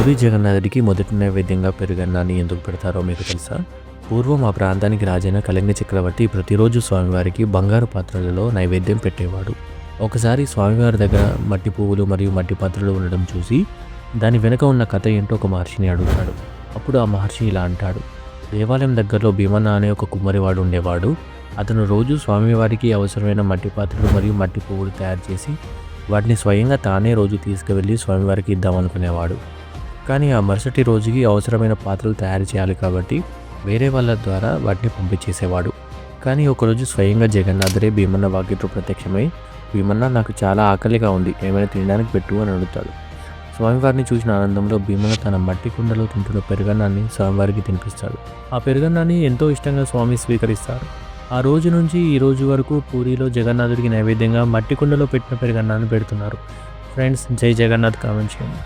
పూరి జగన్నాథుడికి మొదటి నైవేద్యంగా పెరుగన్నాన్ని ఎందుకు పెడతారో మీకు తెలుసా? పూర్వం ఆ ప్రాంతానికి రాజైన కళింగ చక్రవర్తి ప్రతిరోజు స్వామివారికి బంగారు పాత్రలలో నైవేద్యం పెట్టేవాడు. ఒకసారి స్వామివారి దగ్గర మట్టి పువ్వులు మరియు మట్టి పాత్రలు ఉండడం చూసి దాని వెనుక ఉన్న కథ ఏంటో ఒక మహర్షిని అడుగుతాడు. అప్పుడు ఆ మహర్షి ఇలా అంటాడు: దేవాలయం దగ్గరలో భీమన్న అనే ఒక కుమ్మరివాడు ఉండేవాడు. అతను రోజు స్వామివారికి అవసరమైన మట్టి పాత్రలు మరియు మట్టి పువ్వులు తయారు చేసి వాటిని స్వయంగా తానే రోజు తీసుకువెళ్ళి స్వామివారికి ఇద్దామనుకునేవాడు. కానీ ఆ మరుసటి రోజుకి అవసరమైన పాత్రలు తయారు చేయాలి కాబట్టి వేరే వాళ్ళ ద్వారా వాటిని పంపించేసేవాడు. కానీ ఒకరోజు స్వయంగా జగన్నాథుడే భీమన్న వాకిట్లో ప్రత్యక్షమై, భీమన్న, నాకు చాలా ఆకలిగా ఉంది, ఏమైనా తినడానికి పెట్టు అని అడుగుతాడు. స్వామివారిని చూసిన ఆనందంలో భీమన్న తన మట్టి కుండలో తింటున్న పెరుగన్నాన్ని స్వామివారికి తినిపిస్తాడు. ఆ పెరుగన్నాన్ని ఎంతో ఇష్టంగా స్వామి స్వీకరిస్తారు. ఆ రోజు నుంచి ఈ రోజు వరకు పూరిలో జగన్నాథుడికి నైవేద్యంగా మట్టి కుండలో పెట్టిన పెరుగన్నాన్ని పెడుతున్నారు. ఫ్రెండ్స్, జై జగన్నాథ్ కామెంట్ చేయండి.